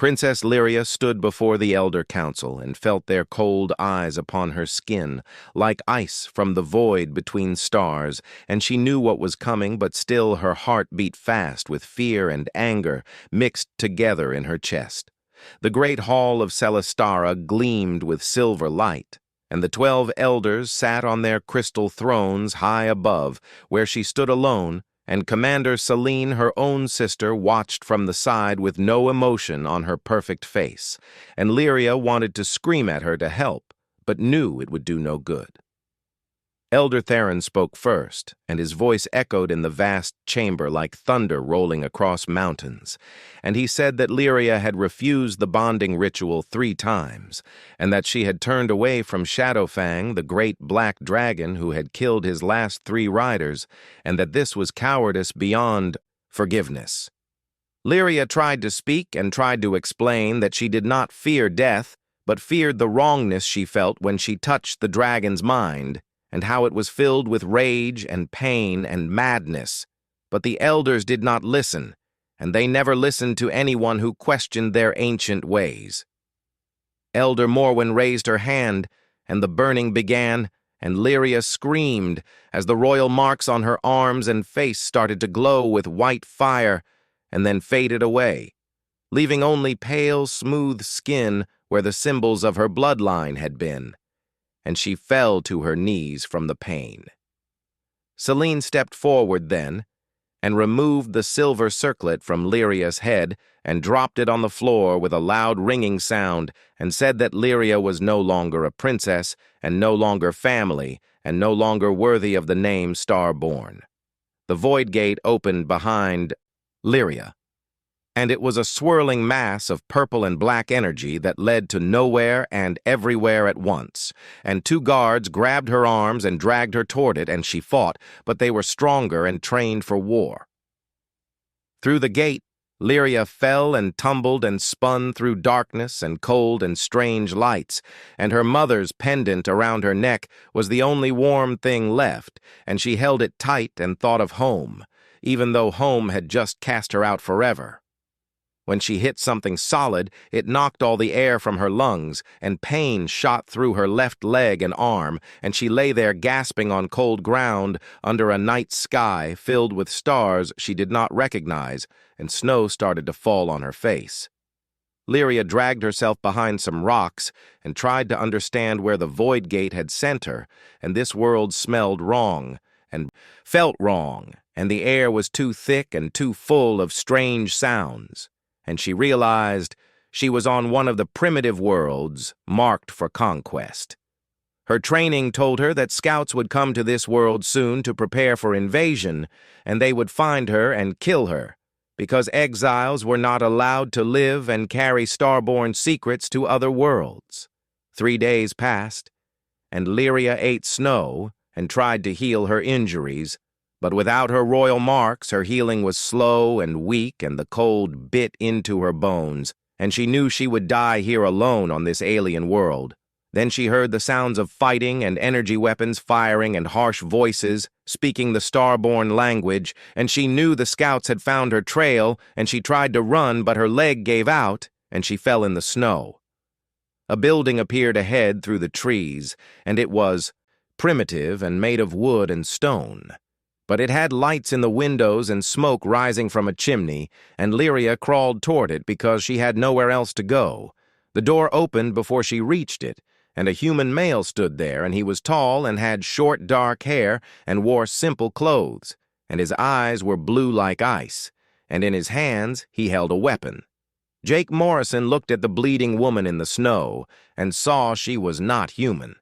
Princess Lyria stood before the Elder Council and felt their cold eyes upon her skin, like ice from the void between stars, and she knew what was coming, but still her heart beat fast with fear and anger mixed together in her chest. The great hall of Celestara gleamed with silver light, and the 12 elders sat on their crystal thrones high above, where she stood alone, and Commander Selene, her own sister, watched from the side with no emotion on her perfect face, and Lyria wanted to scream at her to help, but knew it would do no good. Elder Theron spoke first, and his voice echoed in the vast chamber like thunder rolling across mountains, and he said that Lyria had refused the bonding ritual 3 times, and that she had turned away from Shadowfang, the great black dragon who had killed his last 3 riders, and that this was cowardice beyond forgiveness. Lyria tried to speak and tried to explain that she did not fear death, but feared the wrongness she felt when she touched the dragon's mind, and how it was filled with rage and pain and madness. But the elders did not listen, and they never listened to anyone who questioned their ancient ways. Elder Morwen raised her hand, and the burning began, and Lyria screamed as the royal marks on her arms and face started to glow with white fire, and then faded away, leaving only pale, smooth skin where the symbols of her bloodline had been, and she fell to her knees from the pain. Selene stepped forward then, and removed the silver circlet from Lyria's head and dropped it on the floor with a loud ringing sound, and said that Lyria was no longer a princess, and no longer family, and no longer worthy of the name Starborn. The void gate opened behind Lyria, and it was a swirling mass of purple and black energy that led to nowhere and everywhere at once, and 2 guards grabbed her arms and dragged her toward it, and she fought, but they were stronger and trained for war. Through the gate, Lyria fell and tumbled and spun through darkness and cold and strange lights, and her mother's pendant around her neck was the only warm thing left, and she held it tight and thought of home, even though home had just cast her out forever. When she hit something solid, it knocked all the air from her lungs, and pain shot through her left leg and arm, and she lay there gasping on cold ground under a night sky filled with stars she did not recognize, and snow started to fall on her face. Lyria dragged herself behind some rocks and tried to understand where the void gate had sent her, and this world smelled wrong and felt wrong, and the air was too thick and too full of strange sounds, and she realized she was on one of the primitive worlds marked for conquest. Her training told her that scouts would come to this world soon to prepare for invasion, and they would find her and kill her, because exiles were not allowed to live and carry Starborn secrets to other worlds. 3 days passed, and Lyria ate snow and tried to heal her injuries, but without her royal marks, her healing was slow and weak, and the cold bit into her bones, and she knew she would die here alone on this alien world. Then she heard the sounds of fighting and energy weapons firing and harsh voices speaking the Starborn language, and she knew the scouts had found her trail, and she tried to run, but her leg gave out, and she fell in the snow. A building appeared ahead through the trees, and it was primitive and made of wood and stone. But it had lights in the windows and smoke rising from a chimney, and Lyria crawled toward it because she had nowhere else to go. The door opened before she reached it, and a human male stood there, and he was tall and had short dark hair and wore simple clothes, and his eyes were blue like ice, and in his hands he held a weapon. Jake Morrison looked at the bleeding woman in the snow and saw she was not human,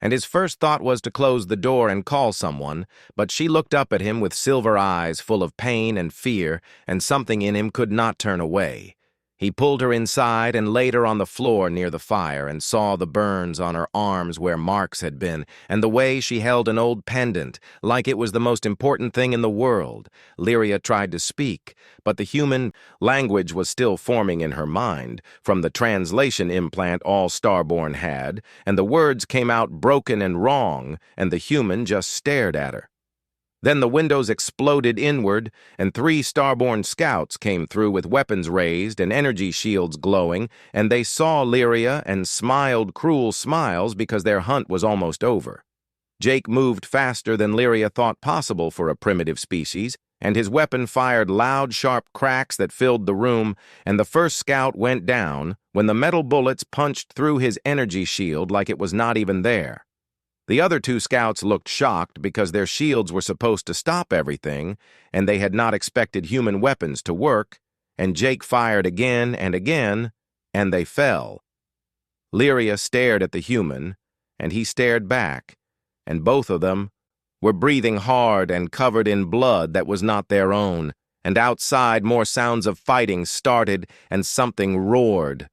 and his first thought was to close the door and call someone, but she looked up at him with silver eyes full of pain and fear, and something in him could not turn away. He pulled her inside and laid her on the floor near the fire, and saw the burns on her arms where marks had been, and the way she held an old pendant, like it was the most important thing in the world. Lyria tried to speak, but the human language was still forming in her mind, from the translation implant all Starborn had, and the words came out broken and wrong, and the human just stared at her. Then the windows exploded inward, and 3 starborn scouts came through with weapons raised and energy shields glowing, and they saw Lyria and smiled cruel smiles because their hunt was almost over. Jake moved faster than Lyria thought possible for a primitive species, and his weapon fired loud, sharp cracks that filled the room, and the first scout went down when the metal bullets punched through his energy shield like it was not even there. The other 2 scouts looked shocked because their shields were supposed to stop everything, and they had not expected human weapons to work, and Jake fired again and again, and they fell. Lyria stared at the human, and he stared back, and both of them were breathing hard and covered in blood that was not their own, and outside more sounds of fighting started, and something roared.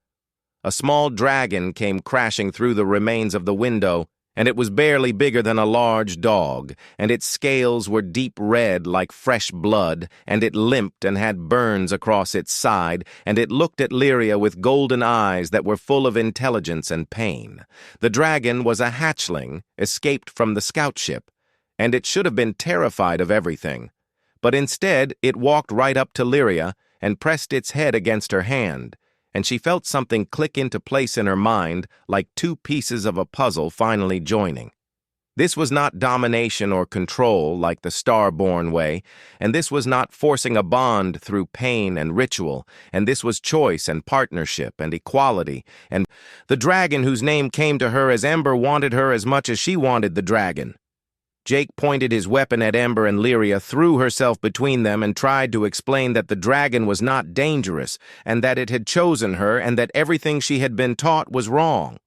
A small dragon came crashing through the remains of the window, and it was barely bigger than a large dog, and its scales were deep red like fresh blood, and it limped and had burns across its side, and it looked at Lyria with golden eyes that were full of intelligence and pain. The dragon was a hatchling, escaped from the scout ship, and it should have been terrified of everything. But instead, it walked right up to Lyria and pressed its head against her hand, and she felt something click into place in her mind like 2 pieces of a puzzle finally joining. This was not domination or control like the Starborn way, and this was not forcing a bond through pain and ritual, and this was choice and partnership and equality, and the dragon whose name came to her as Ember wanted her as much as she wanted the dragon. Jake pointed his weapon at Ember, and Lyria threw herself between them and tried to explain that the dragon was not dangerous, and that it had chosen her, and that everything she had been taught was wrong.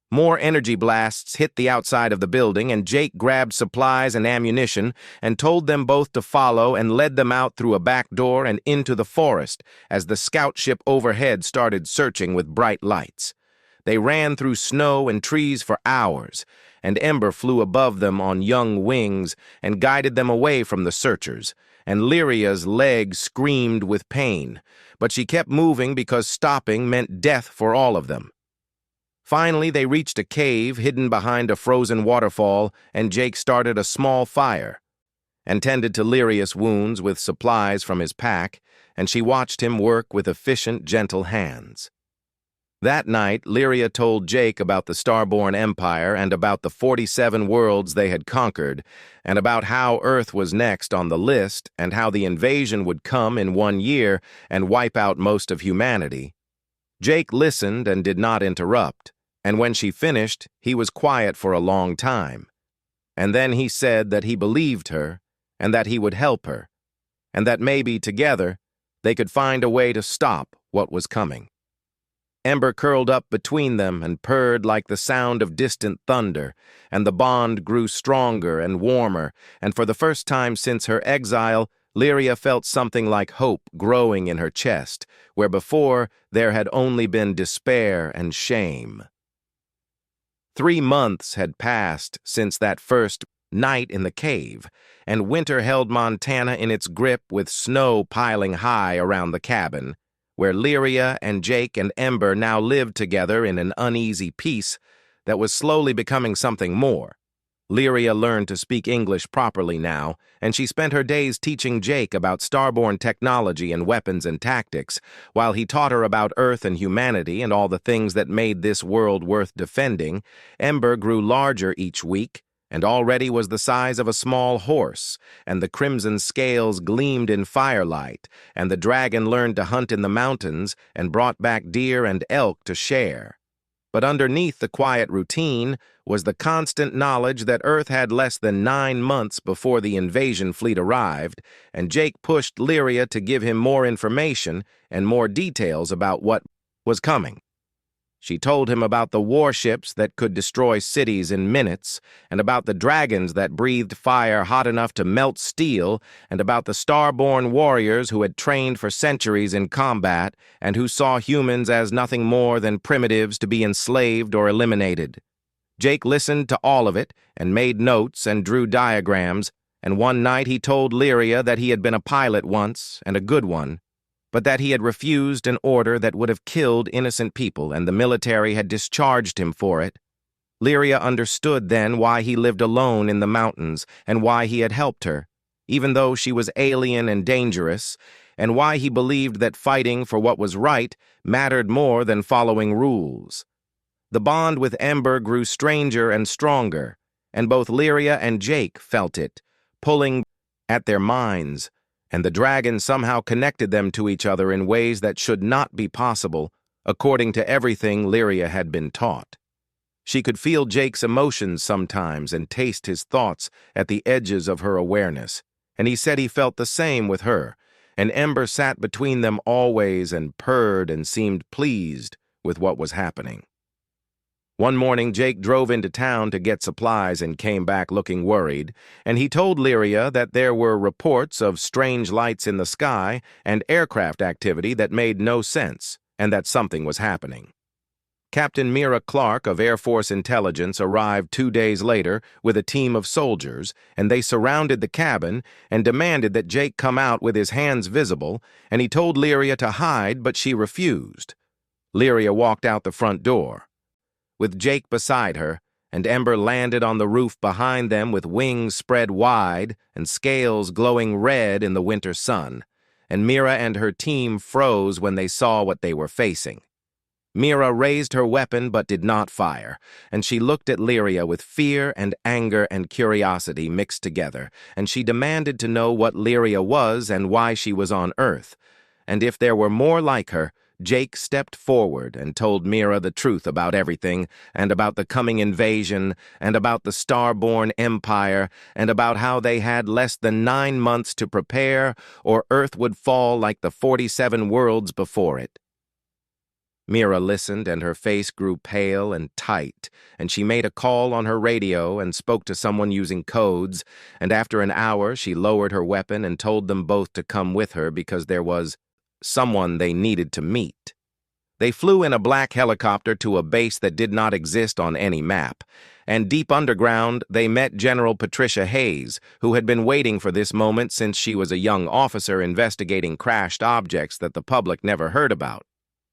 More energy blasts hit the outside of the building, and Jake grabbed supplies and ammunition and told them both to follow and led them out through a back door and into the forest as the scout ship overhead started searching with bright lights. They ran through snow and trees for hours, and Ember flew above them on young wings and guided them away from the searchers, and Lyria's leg screamed with pain, but she kept moving because stopping meant death for all of them. Finally, they reached a cave hidden behind a frozen waterfall, and Jake started a small fire and tended to Lyria's wounds with supplies from his pack, and she watched him work with efficient, gentle hands. That night, Lyria told Jake about the Starborn Empire and about the 47 worlds they had conquered, and about how Earth was next on the list and how the invasion would come in 1 year and wipe out most of humanity. Jake listened and did not interrupt, and when she finished, he was quiet for a long time. And then he said that he believed her and that he would help her, and that maybe together they could find a way to stop what was coming. Ember curled up between them and purred like the sound of distant thunder, and the bond grew stronger and warmer, and for the first time since her exile, Lyria felt something like hope growing in her chest, where before there had only been despair and shame. 3 months had passed since that first night in the cave, and winter held Montana in its grip with snow piling high around the cabin, where Lyria and Jake and Ember now lived together in an uneasy peace that was slowly becoming something more. Lyria learned to speak English properly now, and she spent her days teaching Jake about Starborn technology and weapons and tactics, while he taught her about Earth and humanity and all the things that made this world worth defending. Ember grew larger each week, and already was the size of a small horse, and the crimson scales gleamed in firelight, and the dragon learned to hunt in the mountains and brought back deer and elk to share. But underneath the quiet routine was the constant knowledge that Earth had less than 9 months before the invasion fleet arrived, and Jake pushed Lyria to give him more information and more details about what was coming. She told him about the warships that could destroy cities in minutes, and about the dragons that breathed fire hot enough to melt steel, and about the Starborn warriors who had trained for centuries in combat and who saw humans as nothing more than primitives to be enslaved or eliminated. Jake listened to all of it and made notes and drew diagrams, and one night he told Lyria that he had been a pilot once, and a good one, but that he had refused an order that would have killed innocent people, and the military had discharged him for it. Lyria understood then why he lived alone in the mountains and why he had helped her, even though she was alien and dangerous, and why he believed that fighting for what was right mattered more than following rules. The bond with Ember grew stranger and stronger, and both Lyria and Jake felt it, pulling at their minds, and the dragon somehow connected them to each other in ways that should not be possible, according to everything Lyria had been taught. She could feel Jake's emotions sometimes and taste his thoughts at the edges of her awareness, and he said he felt the same with her, and Ember sat between them always and purred and seemed pleased with what was happening. One morning, Jake drove into town to get supplies and came back looking worried, and he told Lyria that there were reports of strange lights in the sky and aircraft activity that made no sense, and that something was happening. Captain Mira Clark of Air Force Intelligence arrived 2 days later with a team of soldiers, and they surrounded the cabin and demanded that Jake come out with his hands visible, and he told Lyria to hide, but she refused. Lyria walked out the front door, with Jake beside her, and Ember landed on the roof behind them with wings spread wide and scales glowing red in the winter sun, and Mira and her team froze when they saw what they were facing. Mira raised her weapon but did not fire, and she looked at Lyria with fear and anger and curiosity mixed together, and she demanded to know what Lyria was and why she was on Earth, and if there were more like her. Jake stepped forward and told Mira the truth about everything, and about the coming invasion, and about the Starborn Empire, and about how they had less than 9 months to prepare, or Earth would fall like the 47 worlds before it. Mira listened, and her face grew pale and tight, and she made a call on her radio and spoke to someone using codes, and after an hour she lowered her weapon and told them both to come with her because there was someone they needed to meet. They flew in a black helicopter to a base that did not exist on any map, and deep underground they met General Patricia Hayes, who had been waiting for this moment since she was a young officer investigating crashed objects that the public never heard about.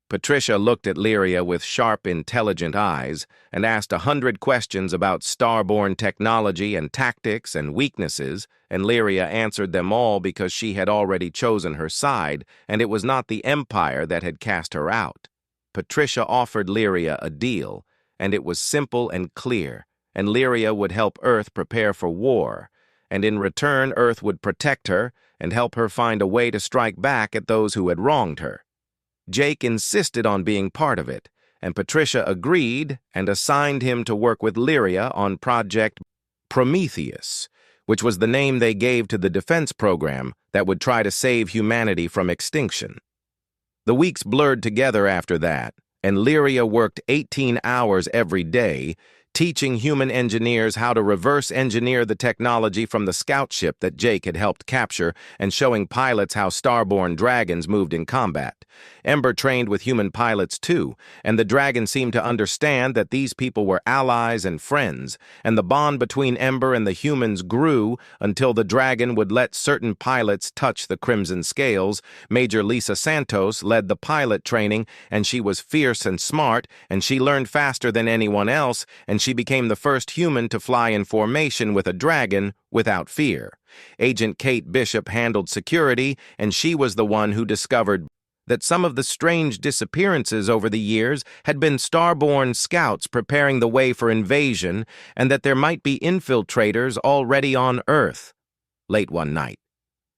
Patricia looked at Lyria with sharp, intelligent eyes and asked 100 questions about starborn technology and tactics and weaknesses, and Lyria answered them all because she had already chosen her side, and it was not the Empire that had cast her out. Patricia offered Lyria a deal, and it was simple and clear, and Lyria would help Earth prepare for war, and in return Earth would protect her and help her find a way to strike back at those who had wronged her. Jake insisted on being part of it, and Patricia agreed and assigned him to work with Lyria on Project Prometheus, which was the name they gave to the defense program that would try to save humanity from extinction. The weeks blurred together after that, and Lyria worked 18 hours every day, teaching human engineers how to reverse engineer the technology from the scout ship that Jake had helped capture and showing pilots how starborn dragons moved in combat. Ember trained with human pilots too, and the dragon seemed to understand that these people were allies and friends, and the bond between Ember and the humans grew until the dragon would let certain pilots touch the crimson scales. Major Lisa Santos led the pilot training, and she was fierce and smart, and she learned faster than anyone else, and she became the first human to fly in formation with a dragon without fear. Agent Kate Bishop handled security, and she was the one who discovered that some of the strange disappearances over the years had been starborn scouts preparing the way for invasion, and that there might be infiltrators already on Earth. Late one night,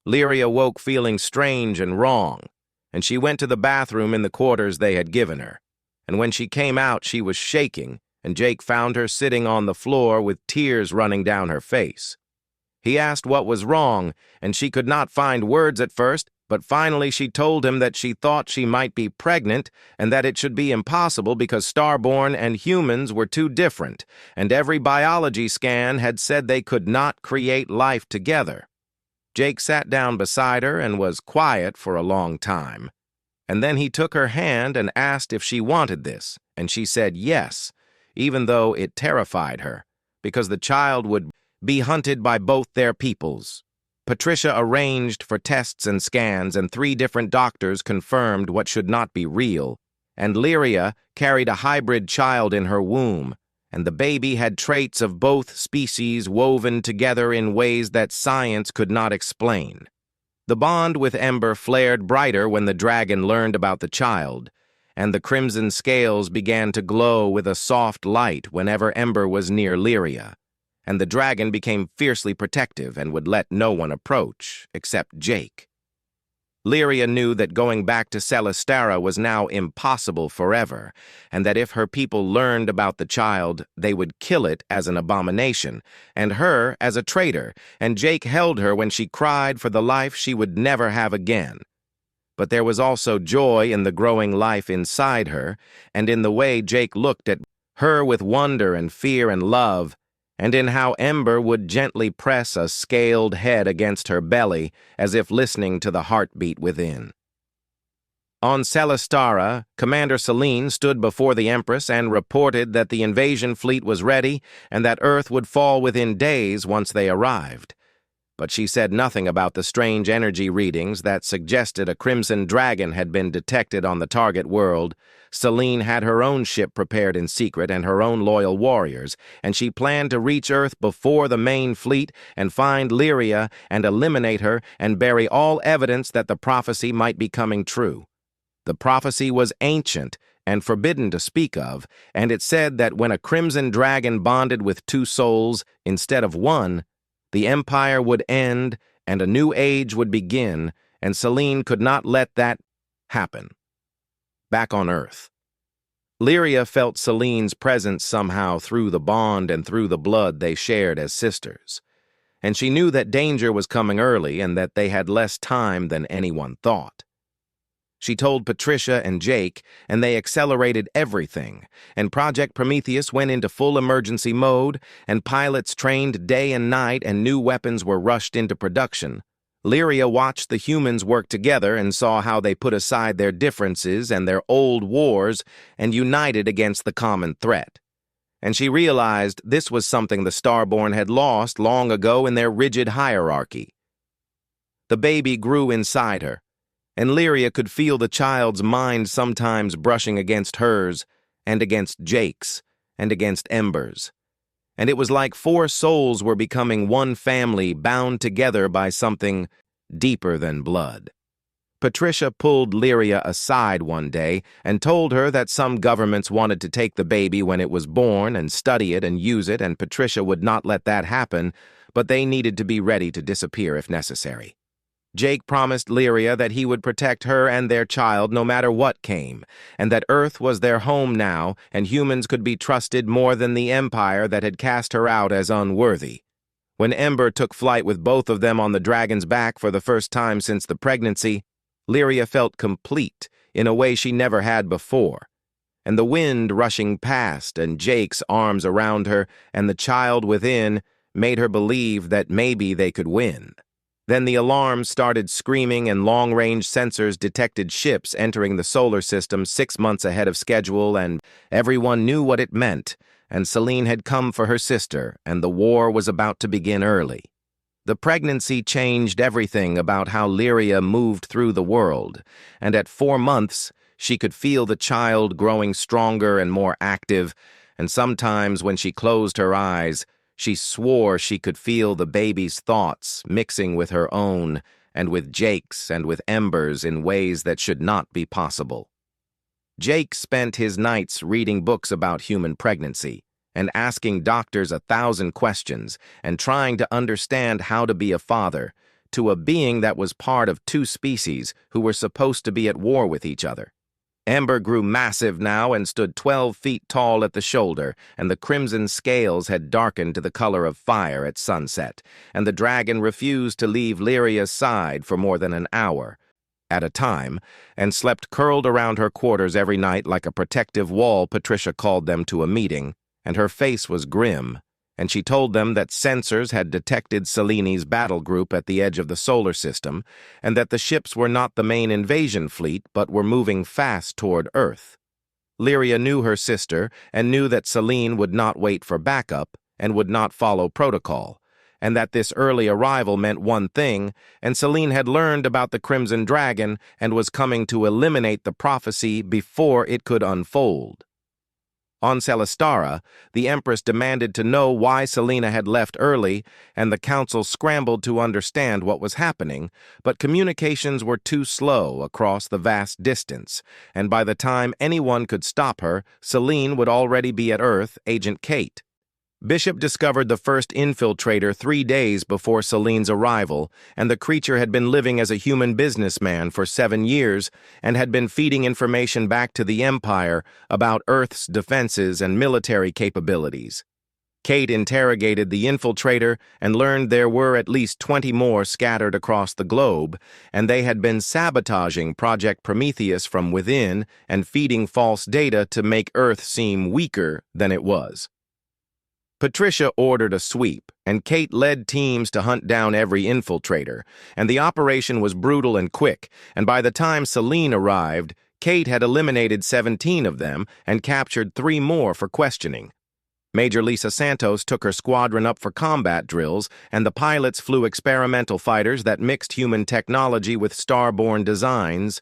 Lyria woke feeling strange and wrong, and she went to the bathroom in the quarters they had given her. And when she came out, she was shaking, and Jake found her sitting on the floor with tears running down her face. He asked what was wrong, and she could not find words at first, but finally she told him that she thought she might be pregnant and that it should be impossible because starborn and humans were too different, and every biology scan had said they could not create life together. Jake sat down beside her and was quiet for a long time, and then he took her hand and asked if she wanted this, and she said yes, even though it terrified her, because the child would be hunted by both their peoples. Patricia arranged for tests and scans, and 3 different doctors confirmed what should not be real, and Lyria carried a hybrid child in her womb, and the baby had traits of both species woven together in ways that science could not explain. The bond with Ember flared brighter when the dragon learned about the child, and the crimson scales began to glow with a soft light whenever Ember was near Lyria, and the dragon became fiercely protective and would let no one approach, except Jake. Lyria knew that going back to Celestara was now impossible forever, and that if her people learned about the child, they would kill it as an abomination, and her as a traitor, and Jake held her when she cried for the life she would never have again. But there was also joy in the growing life inside her, and in the way Jake looked at her with wonder and fear and love, and in how Ember would gently press a scaled head against her belly as if listening to the heartbeat within. On Celestara, Commander Selene stood before the Empress and reported that the invasion fleet was ready and that Earth would fall within days once they arrived. But she said nothing about the strange energy readings that suggested a crimson dragon had been detected on the target world. Selene had her own ship prepared in secret and her own loyal warriors, and she planned to reach Earth before the main fleet and find Lyria and eliminate her and bury all evidence that the prophecy might be coming true. The prophecy was ancient and forbidden to speak of, and it said that when a crimson dragon bonded with two souls instead of one, the Empire would end and a new age would begin, and Selene could not let that happen. Back on Earth, Lyria felt Selene's presence somehow through the bond and through the blood they shared as sisters, and she knew that danger was coming early and that they had less time than anyone thought. She told Patricia and Jake, and they accelerated everything, and Project Prometheus went into full emergency mode, and pilots trained day and night, and new weapons were rushed into production. Lyria watched the humans work together and saw how they put aside their differences and their old wars and united against the common threat. And she realized this was something the Starborn had lost long ago in their rigid hierarchy. The baby grew inside her, and Lyria could feel the child's mind sometimes brushing against hers, and against Jake's, and against Ember's. And it was like four souls were becoming one family bound together by something deeper than blood. Patricia pulled Lyria aside one day and told her that some governments wanted to take the baby when it was born and study it and use it, and Patricia would not let that happen, but they needed to be ready to disappear if necessary. Jake promised Lyria that he would protect her and their child no matter what came, and that Earth was their home now, and humans could be trusted more than the Empire that had cast her out as unworthy. When Ember took flight with both of them on the dragon's back for the first time since the pregnancy, Lyria felt complete in a way she never had before. And the wind rushing past and Jake's arms around her and the child within made her believe that maybe they could win. Then the alarms started screaming and long-range sensors detected ships entering the solar system 6 months ahead of schedule, and everyone knew what it meant, and Selene had come for her sister, and the war was about to begin early. The pregnancy changed everything about how Lyria moved through the world, and at 4 months, she could feel the child growing stronger and more active, and sometimes when she closed her eyes, she swore she could feel the baby's thoughts mixing with her own and with Jake's and with Ember's in ways that should not be possible. Jake spent his nights reading books about human pregnancy and asking doctors 1,000 questions and trying to understand how to be a father to a being that was part of two species who were supposed to be at war with each other. Ember grew massive now and stood 12 feet tall at the shoulder, and the crimson scales had darkened to the color of fire at sunset, and the dragon refused to leave Lyria's side for more than an hour at a time, and slept curled around her quarters every night like a protective wall. Patricia called them to a meeting, and her face was grim, and she told them that sensors had detected Selene's battle group at the edge of the solar system, and that the ships were not the main invasion fleet but were moving fast toward Earth. Lyria knew her sister and knew that Selene would not wait for backup and would not follow protocol, and that this early arrival meant one thing, and Selene had learned about the Crimson Dragon and was coming to eliminate the prophecy before it could unfold. On Celestara, the Empress demanded to know why Selena had left early, and the council scrambled to understand what was happening, but communications were too slow across the vast distance, and by the time anyone could stop her, Selene would already be at Earth, Agent Kate. Bishop discovered the first infiltrator 3 days before Selene's arrival, and the creature had been living as a human businessman for 7 years and had been feeding information back to the Empire about Earth's defenses and military capabilities. Kate interrogated the infiltrator and learned there were at least 20 more scattered across the globe, and they had been sabotaging Project Prometheus from within and feeding false data to make Earth seem weaker than it was. Patricia ordered a sweep, and Kate led teams to hunt down every infiltrator, and the operation was brutal and quick, and by the time Selene arrived, Kate had eliminated 17 of them and captured 3 more for questioning. Major Lisa Santos took her squadron up for combat drills, and the pilots flew experimental fighters that mixed human technology with star-born designs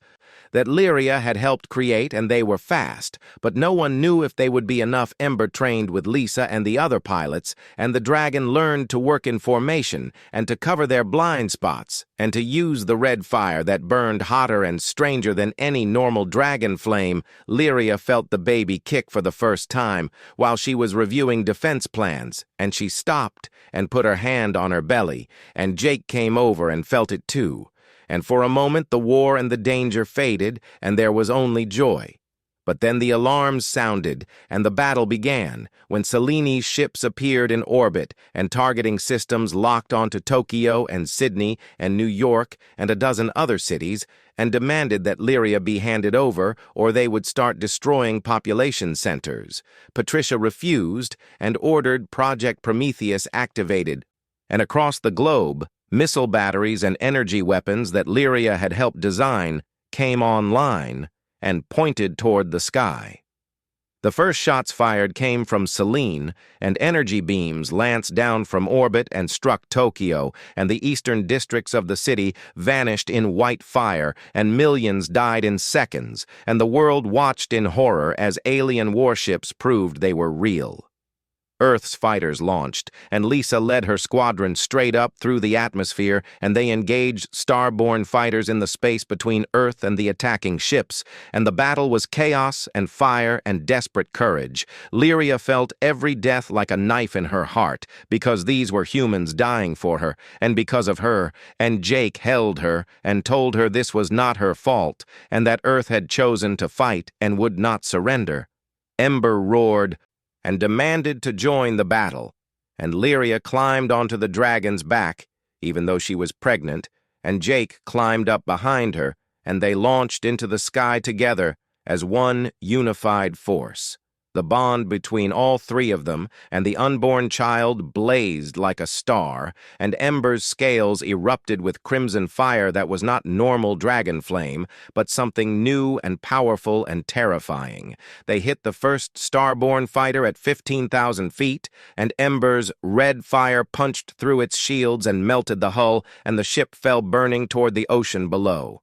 that Lyria had helped create, and they were fast, but no one knew if they would be enough. Ember trained with Lisa and the other pilots, and the dragon learned to work in formation and to cover their blind spots and to use the red fire that burned hotter and stranger than any normal dragon flame. Lyria felt the baby kick for the first time while she was reviewing defense plans, and she stopped and put her hand on her belly, and Jake came over and felt it too. And for a moment the war and the danger faded, and there was only joy. But then the alarms sounded, and the battle began, when Selene's ships appeared in orbit, and targeting systems locked onto Tokyo and Sydney and New York and a dozen other cities, and demanded that Lyria be handed over, or they would start destroying population centers. Patricia refused and ordered Project Prometheus activated, and across the globe, missile batteries and energy weapons that Lyria had helped design came online and pointed toward the sky. The first shots fired came from Selene, and energy beams lanced down from orbit and struck Tokyo, and the eastern districts of the city vanished in white fire, and millions died in seconds, and the world watched in horror as alien warships proved they were real. Earth's fighters launched, and Lisa led her squadron straight up through the atmosphere, and they engaged star-born fighters in the space between Earth and the attacking ships, and the battle was chaos and fire and desperate courage. Lyria felt every death like a knife in her heart, because these were humans dying for her, and because of her, and Jake held her and told her this was not her fault, and that Earth had chosen to fight and would not surrender. Ember roared and demanded to join the battle, and Lyria climbed onto the dragon's back, even though she was pregnant, and Jake climbed up behind her, and they launched into the sky together as one unified force. The bond between all 3 of them and the unborn child blazed like a star, and Ember's scales erupted with crimson fire that was not normal dragon flame, but something new and powerful and terrifying. They hit the first starborn fighter at 15,000 feet, and Ember's red fire punched through its shields and melted the hull, and the ship fell burning toward the ocean below.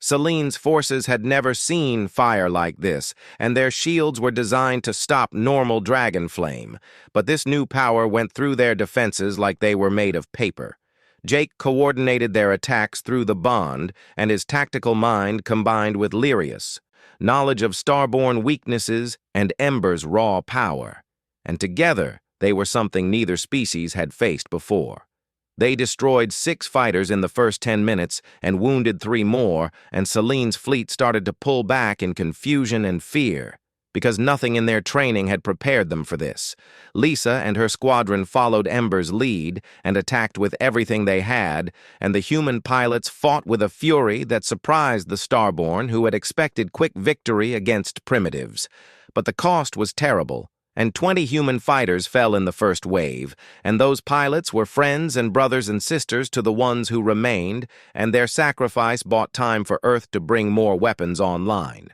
Selene's forces had never seen fire like this, and their shields were designed to stop normal dragon flame, but this new power went through their defenses like they were made of paper. Jake coordinated their attacks through the bond, and his tactical mind combined with Lyria's knowledge of starborn weaknesses and Ember's raw power, and together they were something neither species had faced before. They destroyed 6 fighters in the first 10 minutes and wounded 3 more, and Selene's fleet started to pull back in confusion and fear, because nothing in their training had prepared them for this. Lisa and her squadron followed Ember's lead and attacked with everything they had, and the human pilots fought with a fury that surprised the Starborn, who had expected quick victory against primitives. But the cost was terrible, and 20 human fighters fell in the first wave, and those pilots were friends and brothers and sisters to the ones who remained, and their sacrifice bought time for Earth to bring more weapons online.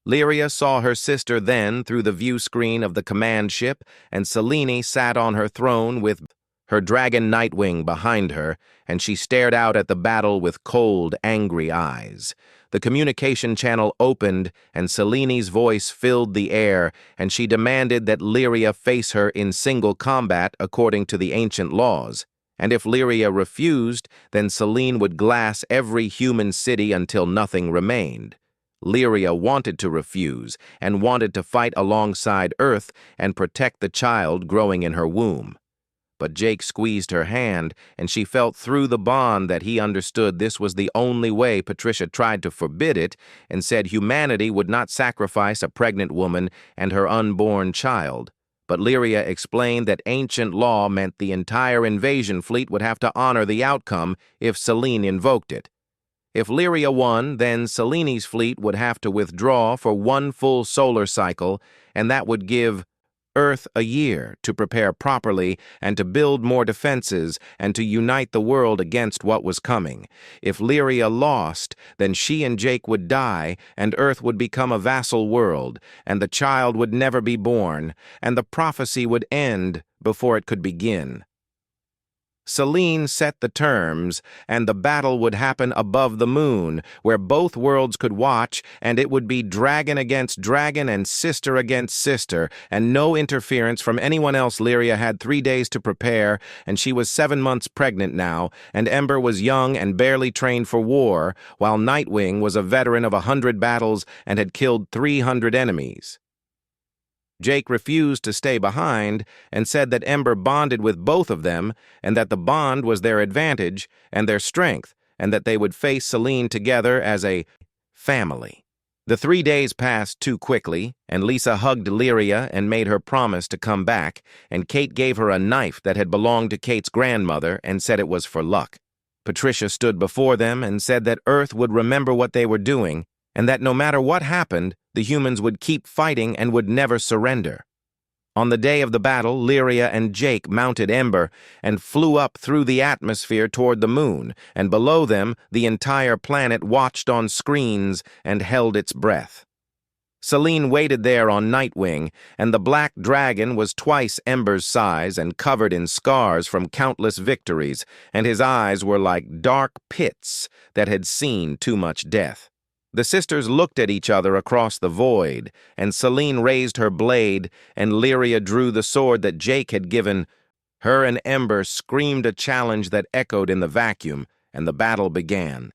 Lyria saw her sister then through the view screen of the command ship, and Selene sat on her throne with her dragon Nightwing behind her, and she stared out at the battle with cold, angry eyes. The communication channel opened, and Seleni's voice filled the air, and she demanded that Lyria face her in single combat according to the ancient laws. And if Lyria refused, then Selene would glass every human city until nothing remained. Lyria wanted to refuse, and wanted to fight alongside Earth and protect the child growing in her womb. But Jake squeezed her hand, and she felt through the bond that he understood this was the only way. Patricia tried to forbid it, and said humanity would not sacrifice a pregnant woman and her unborn child. But Lyria explained that ancient law meant the entire invasion fleet would have to honor the outcome if Selene invoked it. If Lyria won, then Selene's fleet would have to withdraw for one full solar cycle, and that would give Earth a year to prepare properly and to build more defenses and to unite the world against what was coming. If Lyria lost, then she and Jake would die, and Earth would become a vassal world, and the child would never be born, and the prophecy would end before it could begin. Selene set the terms, and the battle would happen above the moon, where both worlds could watch, and it would be dragon against dragon and sister against sister, and no interference from anyone else. Lyria had 3 days to prepare, and she was 7 months pregnant now, and Ember was young and barely trained for war, while Nightwing was a veteran of 100 battles and had killed 300 enemies. Jake refused to stay behind and said that Ember bonded with both of them and that the bond was their advantage and their strength and that they would face Selene together as a family. The 3 days passed too quickly, and Lisa hugged Lyria and made her promise to come back, and Kate gave her a knife that had belonged to Kate's grandmother and said it was for luck. Patricia stood before them and said that Earth would remember what they were doing and that no matter what happened, the humans would keep fighting and would never surrender. On the day of the battle, Lyria and Jake mounted Ember and flew up through the atmosphere toward the moon, and below them the entire planet watched on screens and held its breath. Selene waited there on Nightwing, and the black dragon was twice Ember's size and covered in scars from countless victories, and his eyes were like dark pits that had seen too much death. The sisters looked at each other across the void, and Selene raised her blade, and Lyria drew the sword that Jake had given. Her and Ember screamed a challenge that echoed in the vacuum, and the battle began.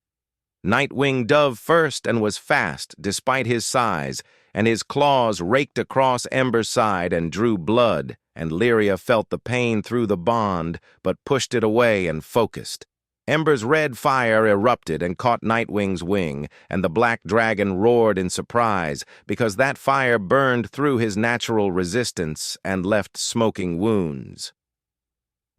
Nightwing dove first and was fast, despite his size, and his claws raked across Ember's side and drew blood, and Lyria felt the pain through the bond, but pushed it away and focused. Ember's red fire erupted and caught Nightwing's wing, and the black dragon roared in surprise because that fire burned through his natural resistance and left smoking wounds.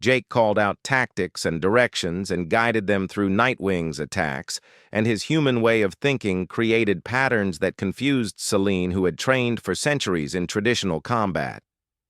Jake called out tactics and directions and guided them through Nightwing's attacks, and his human way of thinking created patterns that confused Selene, who had trained for centuries in traditional combat.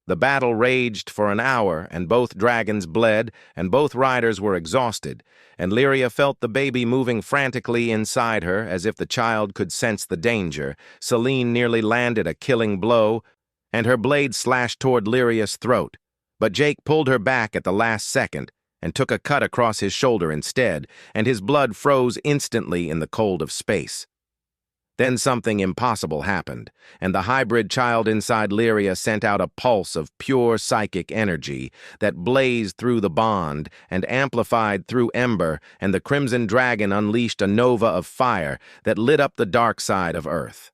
The battle raged for an hour, and both dragons bled, and both riders were exhausted, and Lyria felt the baby moving frantically inside her as if the child could sense the danger. Selene nearly landed a killing blow, and her blade slashed toward Lyria's throat. But Jake pulled her back at the last second and took a cut across his shoulder instead, and his blood froze instantly in the cold of space. Then something impossible happened, and the hybrid child inside Lyria sent out a pulse of pure psychic energy that blazed through the bond and amplified through Ember, and the Crimson Dragon unleashed a nova of fire that lit up the dark side of Earth.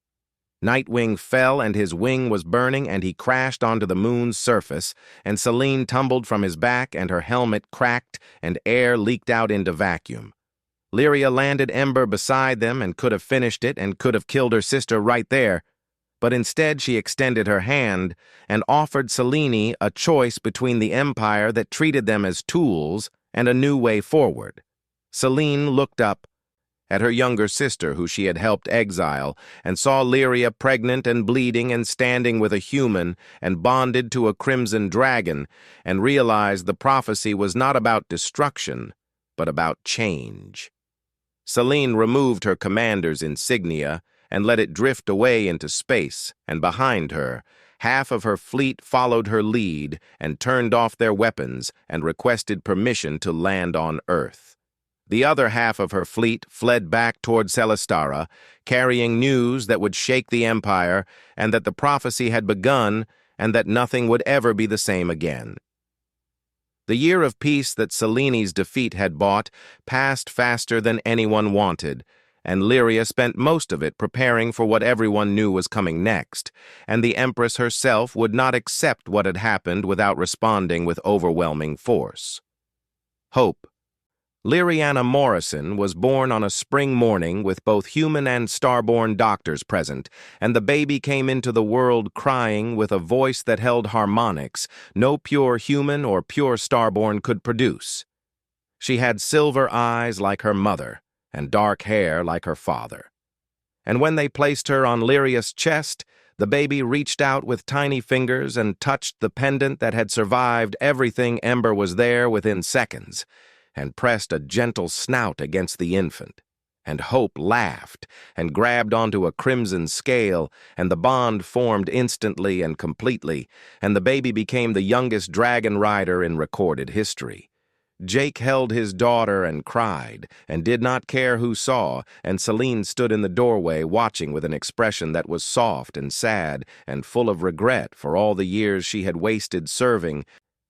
Nightwing fell, and his wing was burning, and he crashed onto the moon's surface, and Selene tumbled from his back, and her helmet cracked, and air leaked out into vacuum. Lyria landed Ember beside them and could have finished it and could have killed her sister right there, but instead she extended her hand and offered Selene a choice between the empire that treated them as tools and a new way forward. Selene looked up at her younger sister, who she had helped exile, and saw Lyria pregnant and bleeding and standing with a human and bonded to a crimson dragon, and realized the prophecy was not about destruction, but about change. Selene removed her commander's insignia and let it drift away into space, and behind her, half of her fleet followed her lead and turned off their weapons and requested permission to land on Earth. The other half of her fleet fled back toward Celestara, carrying news that would shake the empire and that the prophecy had begun and that nothing would ever be the same again. The year of peace that Seleni's defeat had bought passed faster than anyone wanted, and Lyria spent most of it preparing for what everyone knew was coming next, and the Empress herself would not accept what had happened without responding with overwhelming force. Hope. Lyriana Morrison was born on a spring morning with both human and starborn doctors present, and the baby came into the world crying with a voice that held harmonics no pure human or pure starborn could produce. She had silver eyes like her mother, and dark hair like her father. And when they placed her on Lyria's chest, the baby reached out with tiny fingers and touched the pendant that had survived everything Ember was there within seconds, and pressed a gentle snout against the infant. And Hope laughed and grabbed onto a crimson scale, and the bond formed instantly and completely, and the baby became the youngest dragon rider in recorded history. Jake held his daughter and cried, and did not care who saw, and Selene stood in the doorway watching with an expression that was soft and sad and full of regret for all the years she had wasted serving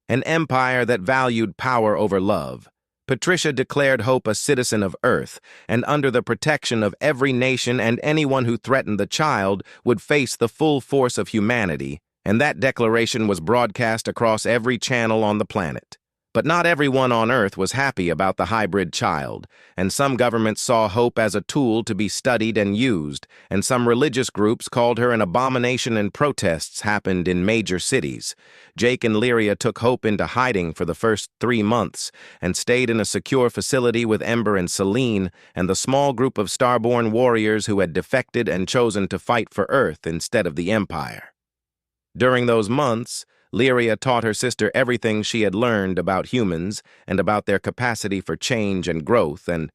an empire that valued power over love. Patricia declared Hope a citizen of Earth, and under the protection of every nation, and anyone who threatened the child would face the full force of humanity, and that declaration was broadcast across every channel on the planet. But not everyone on Earth was happy about the hybrid child, and some governments saw Hope as a tool to be studied and used, and some religious groups called her an abomination, and protests happened in major cities. Jake and Lyria took Hope into hiding for the first 3 months, and stayed in a secure facility with Ember and Selene, and the small group of starborn warriors who had defected and chosen to fight for Earth instead of the Empire. During those months, Lyria taught her sister everything she had learned about humans and about their capacity for change and growth and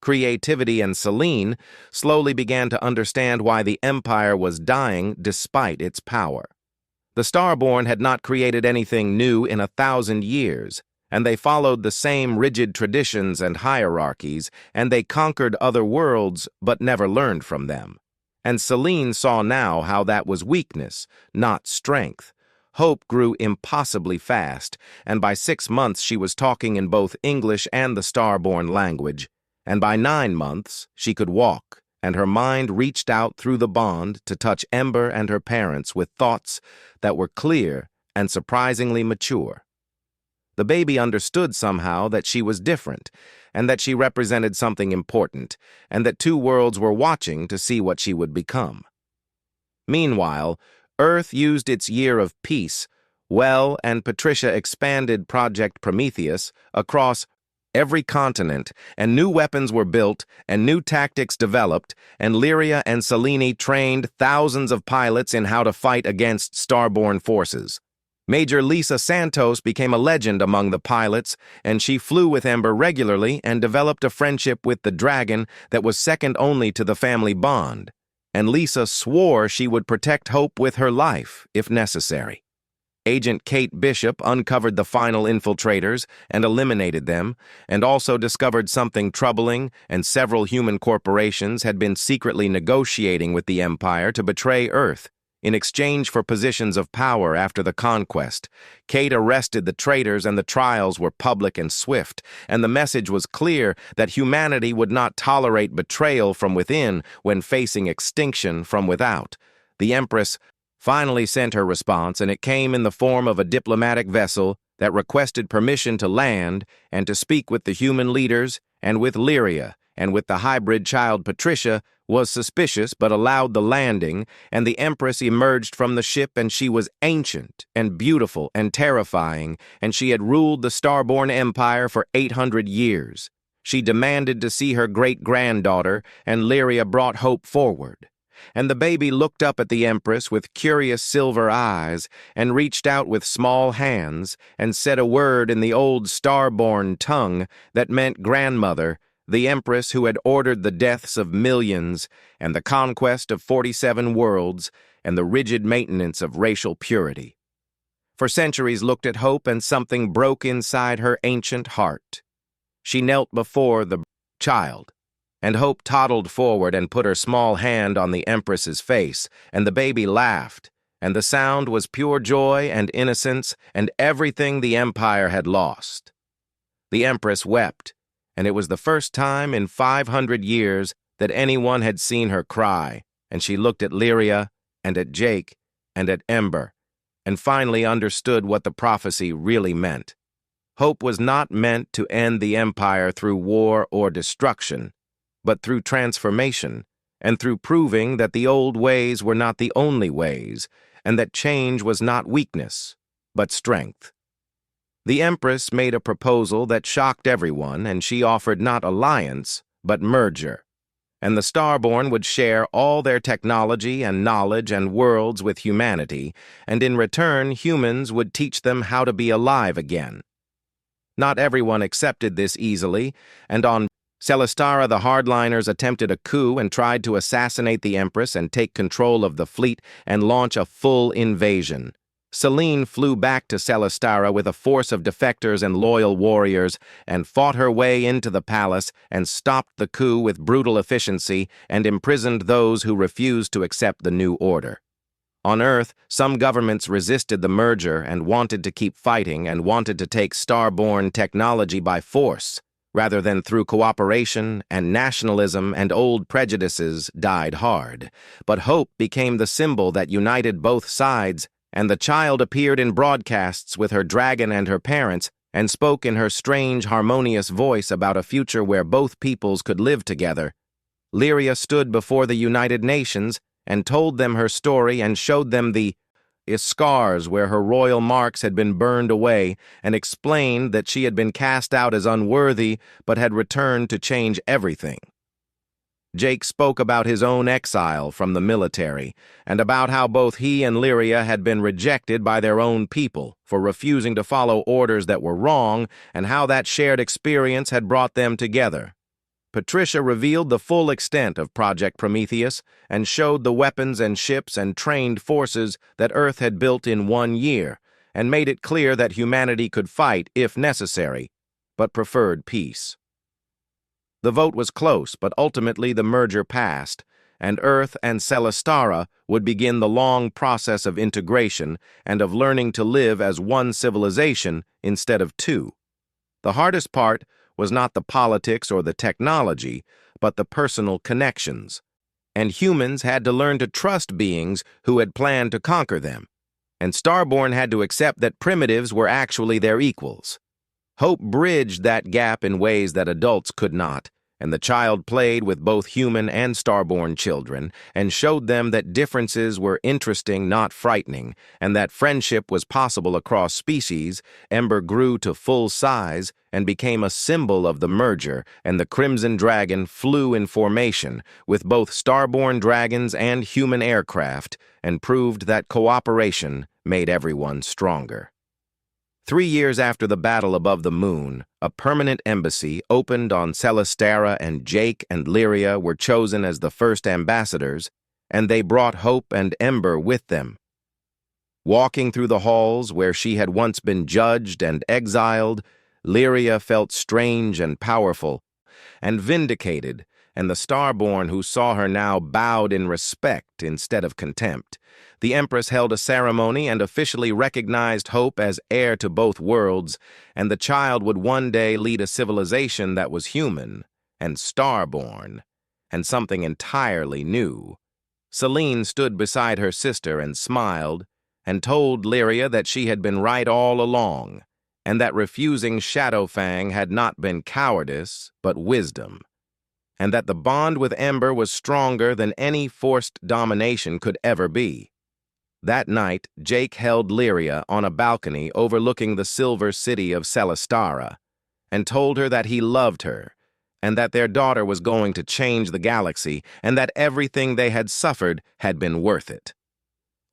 creativity, and Selene slowly began to understand why the Empire was dying despite its power. The Starborn had not created anything new in 1,000 years, and they followed the same rigid traditions and hierarchies, and they conquered other worlds but never learned from them. And Selene saw now how that was weakness, not strength. Hope grew impossibly fast, and by 6 months she was talking in both English and the Starborn language, and by 9 months she could walk, and her mind reached out through the bond to touch Ember and her parents with thoughts that were clear and surprisingly mature. The baby understood somehow that she was different, and that she represented something important, and that 2 worlds were watching to see what she would become. Meanwhile, Earth used its year of peace well, and Patricia expanded Project Prometheus across every continent, and new weapons were built, and new tactics developed, and Lyria and Selene trained thousands of pilots in how to fight against Starborn forces. Major Lisa Santos became a legend among the pilots, and she flew with Ember regularly and developed a friendship with the dragon that was second only to the family bond. And Lisa swore she would protect Hope with her life, if necessary. Agent Kate Bishop uncovered the final infiltrators and eliminated them, and also discovered something troubling, and several human corporations had been secretly negotiating with the Empire to betray Earth. In exchange for positions of power after the conquest, Kate arrested the traitors, and the trials were public and swift, and the message was clear that humanity would not tolerate betrayal from within when facing extinction from without. The Empress finally sent her response, and it came in the form of a diplomatic vessel that requested permission to land and to speak with the human leaders, and with Lyria, and with the hybrid child Patricia, was suspicious but allowed the landing, and the Empress emerged from the ship, and she was ancient and beautiful and terrifying, and she had ruled the Starborn Empire for 800 years. She demanded to see her great-granddaughter, and Lyria brought Hope forward. And the baby looked up at the Empress with curious silver eyes, and reached out with small hands, and said a word in the old Starborn tongue that meant grandmother, the Empress who had ordered the deaths of millions, and the conquest of 47 worlds, and the rigid maintenance of racial purity. For centuries looked at Hope, and something broke inside her ancient heart. She knelt before the child. And Hope toddled forward and put her small hand on the Empress's face, and the baby laughed, and the sound was pure joy and innocence and everything the Empire had lost. The Empress wept, and it was the first time in 500 years that anyone had seen her cry, and she looked at Lyria and at Jake and at Ember, and finally understood what the prophecy really meant. Hope was not meant to end the Empire through war or destruction, but through transformation, and through proving that the old ways were not the only ways, and that change was not weakness, but strength. The Empress made a proposal that shocked everyone, and she offered not alliance, but merger. And the Starborn would share all their technology and knowledge and worlds with humanity, and in return humans would teach them how to be alive again. Not everyone accepted this easily, and on Celestara the hardliners attempted a coup and tried to assassinate the Empress and take control of the fleet and launch a full invasion. Selene flew back to Celestara with a force of defectors and loyal warriors and fought her way into the palace and stopped the coup with brutal efficiency and imprisoned those who refused to accept the new order. On Earth, some governments resisted the merger and wanted to keep fighting and wanted to take Starborn technology by force, rather than through cooperation, and nationalism and old prejudices died hard. But hope became the symbol that united both sides, and the child appeared in broadcasts with her dragon and her parents and spoke in her strange, harmonious voice about a future where both peoples could live together. Lyria stood before the United Nations and told them her story and showed them the scars where her royal marks had been burned away and explained that she had been cast out as unworthy but had returned to change everything. Jake spoke about his own exile from the military and about how both he and Lyria had been rejected by their own people for refusing to follow orders that were wrong and how that shared experience had brought them together. Patricia revealed the full extent of Project Prometheus and showed the weapons and ships and trained forces that Earth had built in 1 year and made it clear that humanity could fight if necessary, but preferred peace. The vote was close, but ultimately the merger passed, and Earth and Celestara would begin the long process of integration and of learning to live as one civilization instead of two. The hardest part was not the politics or the technology, but the personal connections. And humans had to learn to trust beings who had planned to conquer them. And Starborn had to accept that primitives were actually their equals. Hope bridged that gap in ways that adults could not, and the child played with both human and Starborn children and showed them that differences were interesting, not frightening, and that friendship was possible across species. Ember grew to full size and became a symbol of the merger, and the Crimson Dragon flew in formation with both Starborn dragons and human aircraft and proved that cooperation made everyone stronger. 3 years after the battle above the moon, a permanent embassy opened on Celestara, and Jake and Lyria were chosen as the first ambassadors, and they brought Hope and Ember with them. Walking through the halls where she had once been judged and exiled, Lyria felt strange and powerful and vindicated, and the Starborn who saw her now bowed in respect instead of contempt. The Empress held a ceremony and officially recognized Hope as heir to both worlds, and the child would one day lead a civilization that was human and Starborn, and something entirely new. Selene stood beside her sister and smiled, and told Lyria that she had been right all along, and that refusing Shadowfang had not been cowardice, but wisdom, and that the bond with Ember was stronger than any forced domination could ever be. That night, Jake held Lyria on a balcony overlooking the silver city of Celestara, and told her that he loved her, and that their daughter was going to change the galaxy, and that everything they had suffered had been worth it.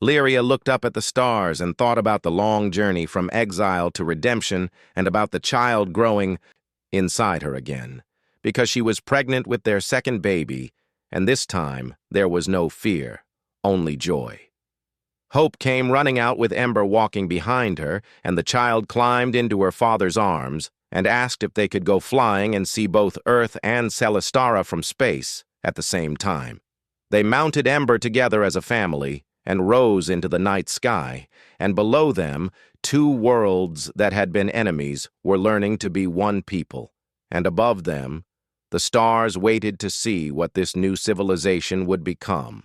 Lyria looked up at the stars and thought about the long journey from exile to redemption and about the child growing inside her again, because she was pregnant with their second baby, and this time there was no fear, only joy. Hope came running out with Ember walking behind her, and the child climbed into her father's arms, and asked if they could go flying and see both Earth and Celestara from space at the same time. They mounted Ember together as a family and rose into the night sky, and below them, two worlds that had been enemies were learning to be one people, and above them, the stars waited to see what this new civilization would become.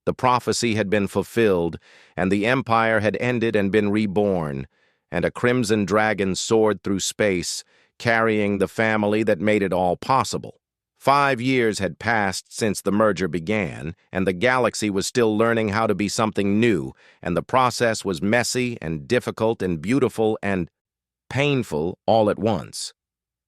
The prophecy had been fulfilled, and the empire had ended and been reborn, and a crimson dragon soared through space, carrying the family that made it all possible. 5 years had passed since the merger began, and the galaxy was still learning how to be something new, and the process was messy and difficult and beautiful and painful all at once.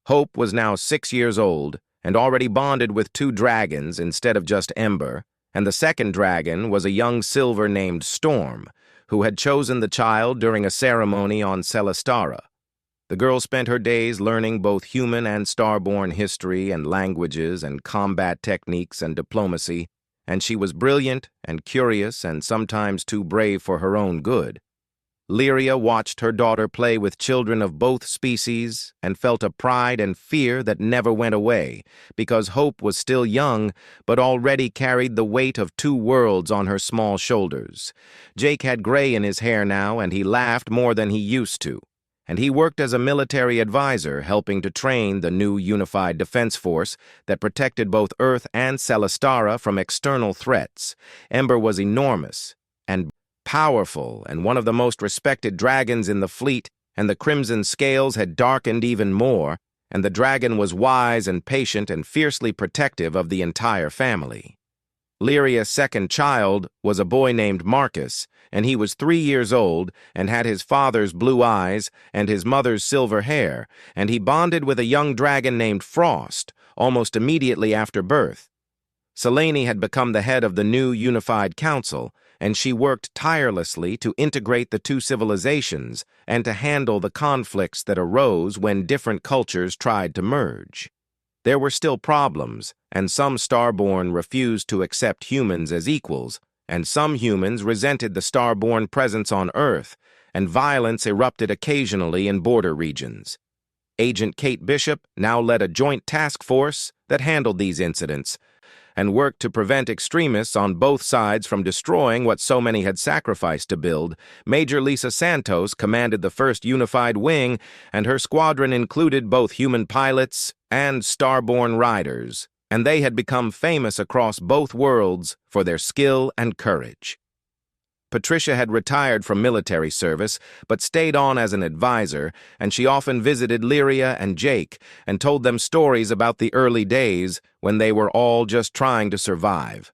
Hope was now 6 years old and already bonded with 2 dragons instead of just Ember, and the second dragon was a young silver named Storm, who had chosen the child during a ceremony on Celestara. The girl spent her days learning both human and starborn history and languages and combat techniques and diplomacy, and she was brilliant and curious and sometimes too brave for her own good. Lyria watched her daughter play with children of both species and felt a pride and fear that never went away, because Hope was still young but already carried the weight of 2 worlds on her small shoulders. Jake had gray in his hair now, and he laughed more than he used to. And he worked as a military advisor, helping to train the new unified defense force that protected both Earth and Celestara from external threats. Ember was enormous and powerful and one of the most respected dragons in the fleet, and the crimson scales had darkened even more, and the dragon was wise and patient and fiercely protective of the entire family. Lyria's second child was a boy named Marcus, and he was 3 years old and had his father's blue eyes and his mother's silver hair, and he bonded with a young dragon named Frost almost immediately after birth. Selene had become the head of the new unified council, and she worked tirelessly to integrate the 2 civilizations and to handle the conflicts that arose when different cultures tried to merge. There were still problems, and some Starborn refused to accept humans as equals, and some humans resented the Starborn presence on Earth, and violence erupted occasionally in border regions. Agent Kate Bishop now led a joint task force that handled these incidents, and worked to prevent extremists on both sides from destroying what so many had sacrificed to build. Major Lisa Santos commanded the 1st Unified Wing, and her squadron included both human pilots and Starborn riders, and they had become famous across both worlds for their skill and courage. Patricia had retired from military service, but stayed on as an advisor, and she often visited Lyria and Jake and told them stories about the early days when they were all just trying to survive.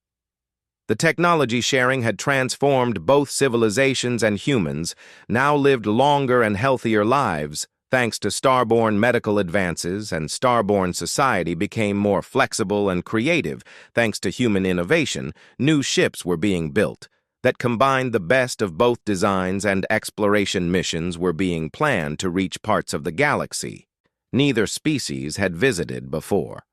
The technology sharing had transformed both civilizations, and humans now lived longer and healthier lives. Thanks to Starborn medical advances, and Starborn society became more flexible and creative. Thanks to human innovation, new ships were being built that combined the best of both designs, and exploration missions were being planned to reach parts of the galaxy neither species had visited before.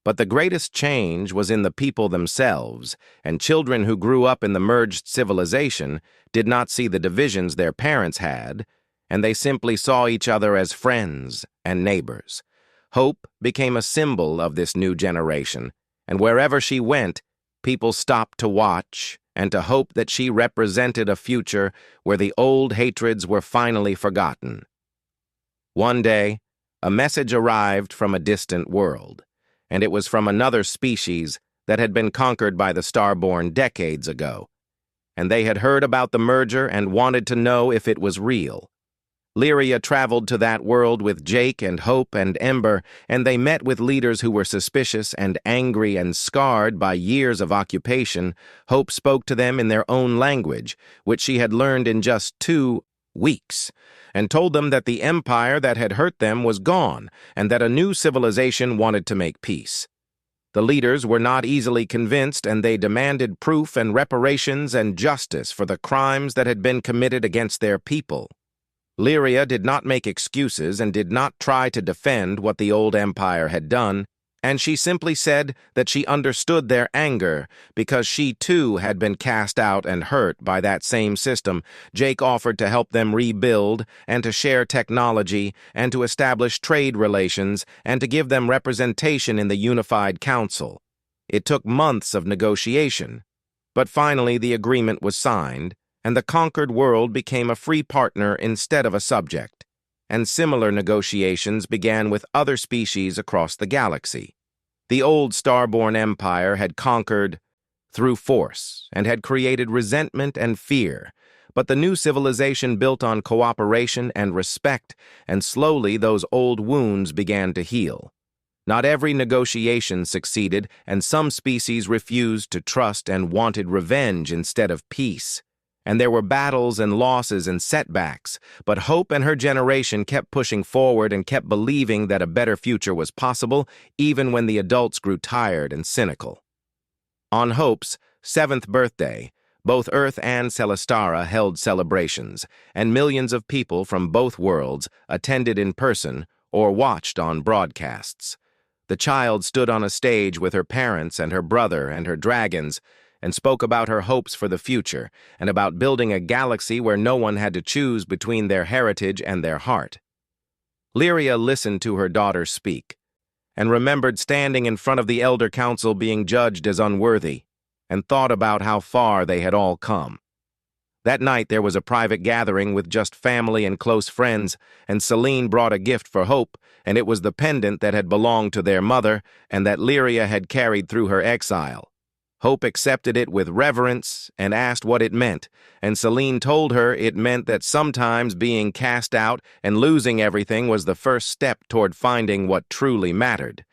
But the greatest change was in the people themselves, and children who grew up in the merged civilization did not see the divisions their parents had, and they simply saw each other as friends and neighbors. Hope became a symbol of this new generation, and wherever she went, people stopped to watch and to hope that she represented a future where the old hatreds were finally forgotten. One day, a message arrived from a distant world, and it was from another species that had been conquered by the Starborn decades ago, and they had heard about the merger and wanted to know if it was real. Lyria traveled to that world with Jake and Hope and Ember, and they met with leaders who were suspicious and angry and scarred by years of occupation. Hope spoke to them in their own language, which she had learned in just 2 weeks, and told them that the empire that had hurt them was gone, and that a new civilization wanted to make peace. The leaders were not easily convinced, and they demanded proof and reparations and justice for the crimes that had been committed against their people. Lyria did not make excuses and did not try to defend what the old empire had done, and she simply said that she understood their anger because she too had been cast out and hurt by that same system. Jake offered to help them rebuild and to share technology and to establish trade relations and to give them representation in the unified council. It took months of negotiation, but finally the agreement was signed, and the conquered world became a free partner instead of a subject, and similar negotiations began with other species across the galaxy. The old Starborn Empire had conquered through force and had created resentment and fear, but the new civilization built on cooperation and respect, and slowly those old wounds began to heal. Not every negotiation succeeded, and some species refused to trust and wanted revenge instead of peace. And there were battles and losses and setbacks, but Hope and her generation kept pushing forward and kept believing that a better future was possible, even when the adults grew tired and cynical. On Hope's 7th birthday, both Earth and Celestara held celebrations, and millions of people from both worlds attended in person or watched on broadcasts. The child stood on a stage with her parents and her brother and her dragons, and spoke about her hopes for the future, and about building a galaxy where no one had to choose between their heritage and their heart. Lyria listened to her daughter speak, and remembered standing in front of the Elder Council being judged as unworthy, and thought about how far they had all come. That night there was a private gathering with just family and close friends, and Celine brought a gift for Hope, and it was the pendant that had belonged to their mother and that Lyria had carried through her exile. Hope accepted it with reverence and asked what it meant, and Celine told her it meant that sometimes being cast out and losing everything was the first step toward finding what truly mattered.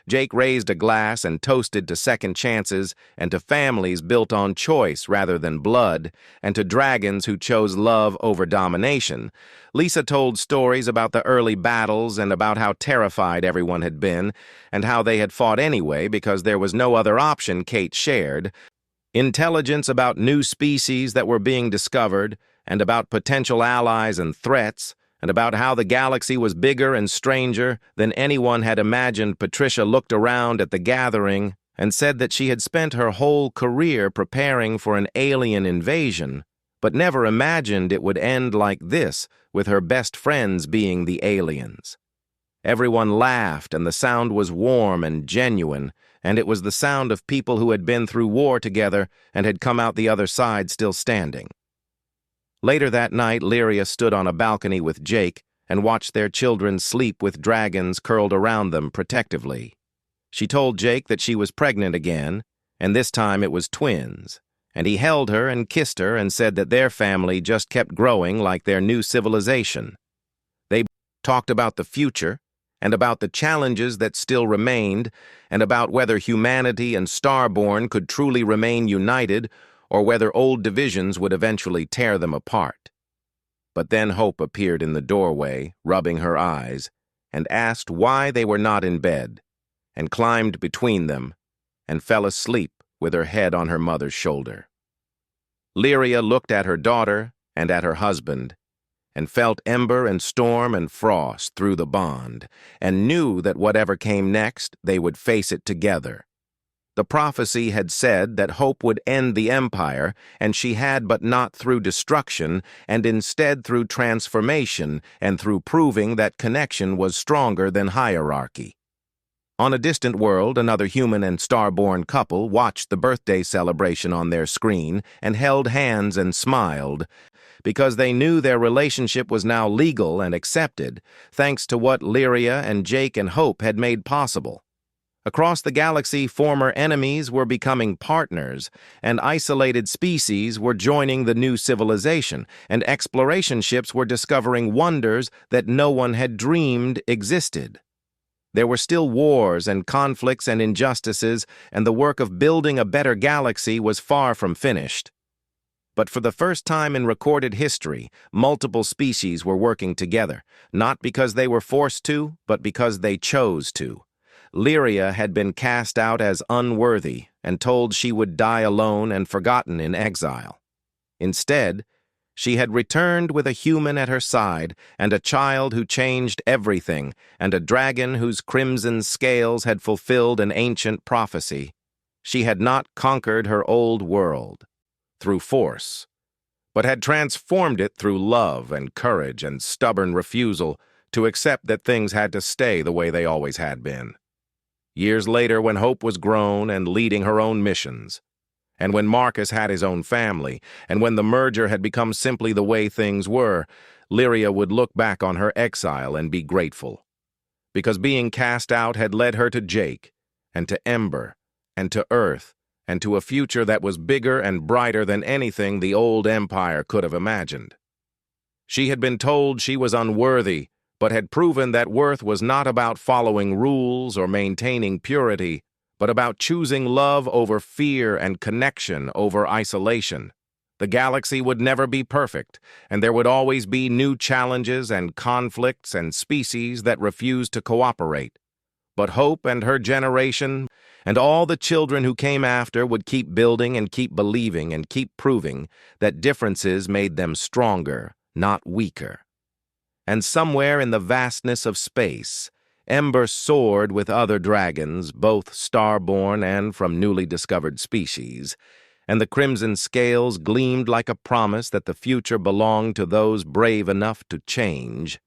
Jake raised a glass and toasted to second chances and to families built on choice rather than blood, and to dragons who chose love over domination. Lisa told stories about the early battles and about how terrified everyone had been, and how they had fought anyway because there was no other option. Kate shared intelligence about new species that were being discovered, and about potential allies and threats, and about how the galaxy was bigger and stranger than anyone had imagined. Patricia looked around at the gathering and said that she had spent her whole career preparing for an alien invasion, but never imagined it would end like this, with her best friends being the aliens. Everyone laughed, and the sound was warm and genuine, and it was the sound of people who had been through war together and had come out the other side still standing. Later that night, Lyria stood on a balcony with Jake and watched their children sleep with dragons curled around them protectively. She told Jake that she was pregnant again, and this time it was twins, and he held her and kissed her and said that their family just kept growing like their new civilization. They talked about the future, and about the challenges that still remained, and about whether humanity and Starborn could truly remain united, or whether old divisions would eventually tear them apart. But then Hope appeared in the doorway, rubbing her eyes, and asked why they were not in bed, and climbed between them, and fell asleep with her head on her mother's shoulder. Lyria looked at her daughter and at her husband, and felt ember and storm and frost through the bond, and knew that whatever came next, they would face it together. The prophecy had said that Hope would end the Empire, and she had, but not through destruction, and instead through transformation, and through proving that connection was stronger than hierarchy. On a distant world, another human and Starborn couple watched the birthday celebration on their screen and held hands and smiled, because they knew their relationship was now legal and accepted, thanks to what Lyria and Jake and Hope had made possible. Across the galaxy, former enemies were becoming partners, and isolated species were joining the new civilization, and exploration ships were discovering wonders that no one had dreamed existed. There were still wars and conflicts and injustices, and the work of building a better galaxy was far from finished. But for the first time in recorded history, multiple species were working together, not because they were forced to, but because they chose to. Lyria had been cast out as unworthy and told she would die alone and forgotten in exile. Instead, She had returned with a human at her side, and a child who changed everything, and a dragon whose crimson scales had fulfilled an ancient prophecy. She had not conquered her old world through force, but had transformed it through love and courage and stubborn refusal to accept that things had to stay the way they always had been. Years later, when Hope was grown and leading her own missions, and when Marcus had his own family, and when the merger had become simply the way things were, Lyria would look back on her exile and be grateful. Because being cast out had led her to Jake, and to Ember, and to Earth, and to a future that was bigger and brighter than anything the old empire could have imagined. She had been told she was unworthy, but had proven that worth was not about following rules or maintaining purity, but about choosing love over fear and connection over isolation. The galaxy would never be perfect, and there would always be new challenges and conflicts and species that refused to cooperate. But Hope and her generation, and all the children who came after, would keep building and keep believing and keep proving that differences made them stronger, not weaker. And somewhere in the vastness of space, Ember soared with other dragons, both starborn and from newly discovered species, and the crimson scales gleamed like a promise that the future belonged to those brave enough to change.